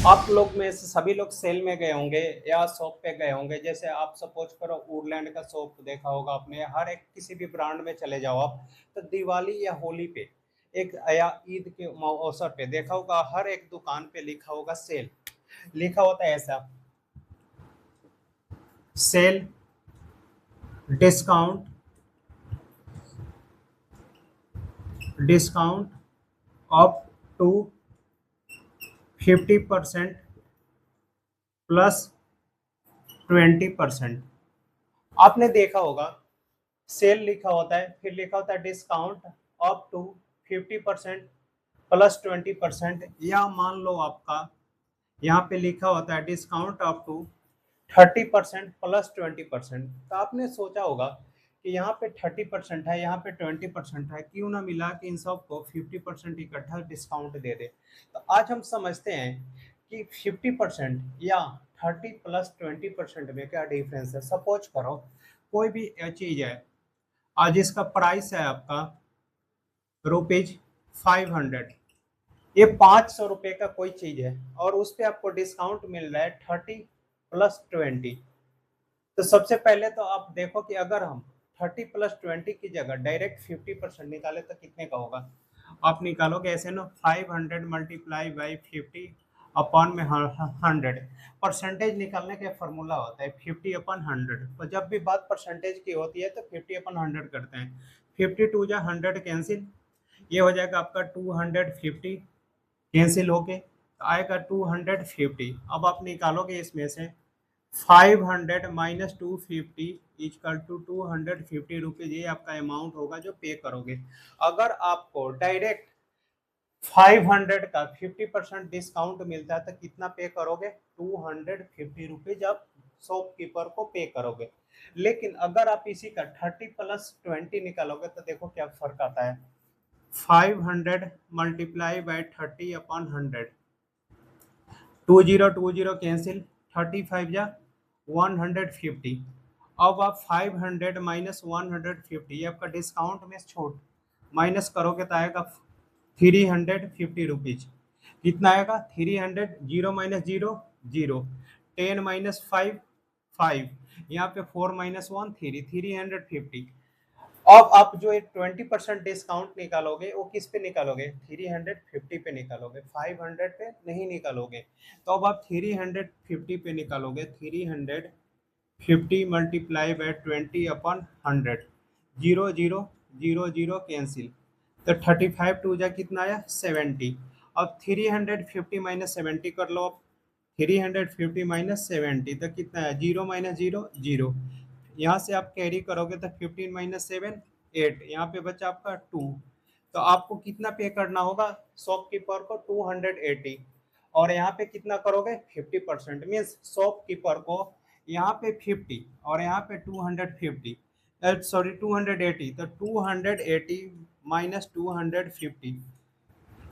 आप लोग में से सभी लोग सेल में गए होंगे या शॉप पे गए होंगे। जैसे आप सपोज करो वुडलैंड का शॉप देखा होगा आपने, हर एक किसी भी ब्रांड में चले जाओ आप, तो दिवाली या होली पे एक या ईद के अवसर पे देखा होगा हर एक दुकान पे लिखा होगा सेल। लिखा होता है ऐसा, sale, discount, discount up to 50% plus 20%। आपने देखा होगा सेल लिखा होता है, फिर लिखा होता है डिस्काउंट अप टू 50% प्लस 20%, या मान लो आपका यहाँ पे लिखा होता है डिस्काउंट अप टू 30% प्लस 20%। तो आपने सोचा होगा कि यहाँ पे 30% है, यहाँ पे 20% है, क्यों ना मिला कि इन सबको 50% इकट्ठा डिस्काउंट दे दे। तो आज हम समझते हैं कि 50% या 30 प्लस 20% में क्या डिफरेंस है। सपोज करो कोई भी चीज है, आज इसका प्राइस है आपका ₹500, ये 500 रुपये का कोई चीज है और उस पर आपको डिस्काउंट मिल रहा है 30 प्लस 20। तो सबसे पहले तो आप देखो कि अगर हम 30 प्लस 20 की जगह डायरेक्ट 50% निकाले तो कितने का होगा। आप निकालोगे ऐसे ना, 500 मल्टीप्लाई बाई 50 अपॉन में 100। परसेंटेज निकालने का फॉर्मूला होता है 50/100। तो जब भी बात परसेंटेज की होती है तो 50/100 करते हैं। 52 जा 100 कैंसिल, ये हो जाएगा आपका 250 कैंसिल होके आएगा 250। अब आप निकालोगे इसमें से 500 माइनस 250 इक्वल टू 250 रुपीज, ये आपका अमाउंट होगा जो पे करोगे। अगर आपको डायरेक्ट 500 का 50% डिस्काउंट मिलता है तो कितना पे करोगे, 250 रुपीज आप शॉपकीपर को पे करोगे। लेकिन अगर आप इसी का 30 प्लस 20 निकालोगे तो देखो क्या फर्क आता है। 500 मल्टीप्लाई बाई 30/100, 20 कैंसिल, 35 जा 150। अब आप 500 माइनस 150, ये आपका डिस्काउंट में छूट माइनस करोगे तो आएगा 350 रुपीज। कितना आएगा 300, zero minus zero zero, 10 minus 5 5, यहाँ पे 4 माइनस 1 3, 350। अब आप जो 20% डिस्काउंट निकालोगे वो किस पे निकालोगे, 350 पे निकालोगे, 500 पे नहीं निकालोगे। तो अब आप 350 पे निकालोगे, 350 multiply by 20/100, zero zero zero zero cancel, तो 35 टू जा कितना आया 70। अब 350 माइनस 70 कर लो, अब 350 माइनस 70 तो कितना है, जीरो माइनस जीरो जीरो, यहाँ से आप कैरी करोगे तो 15 माइनस 7 8, यहाँ पे बचा आपका 2। तो आपको कितना पे करना होगा शॉपकीपर को, 280। और यहाँ पे कितना करोगे 50%, मीन्स शॉपकीपर को यहाँ पे 50 और यहाँ पे 250, सॉरी 280। तो 280 माइनस 250,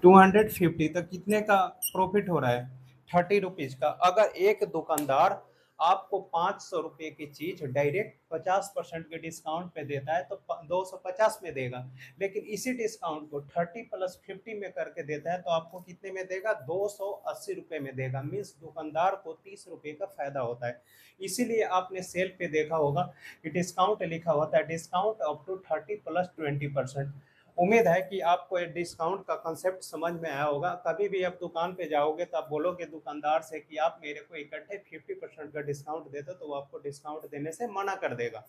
250 तो कितने का प्रॉफिट हो रहा है, 30 रुपीज का। अगर एक दुकानदार आपको 500 रुपये की चीज डायरेक्ट 50% के डिस्काउंट पे देता है तो 250 में देगा, लेकिन इसी डिस्काउंट को 30 प्लस 50 में करके देता है तो आपको कितने में देगा, 280 रुपये में देगा। मीन्स दुकानदार को 30 रुपये का फायदा होता है। इसीलिए आपने सेल पे देखा होगा कि डिस्काउंट लिखा होता है, डिस्काउंट अप टू 30 प्लस 20%। उम्मीद है कि आपको ये डिस्काउंट का कंसेप्ट समझ में आया होगा। कभी भी आप दुकान पे जाओगे तो आप बोलोगे दुकानदार से कि आप मेरे को इकट्ठे 50% का डिस्काउंट दे दो, तो वो आपको डिस्काउंट देने से मना कर देगा।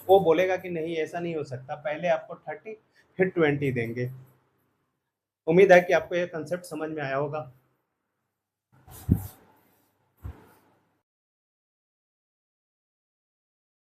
वो बोलेगा कि नहीं ऐसा नहीं हो सकता, पहले आपको 30 फिर 20 देंगे। उम्मीद है कि आपको ये कंसेप्ट समझ में आया होगा।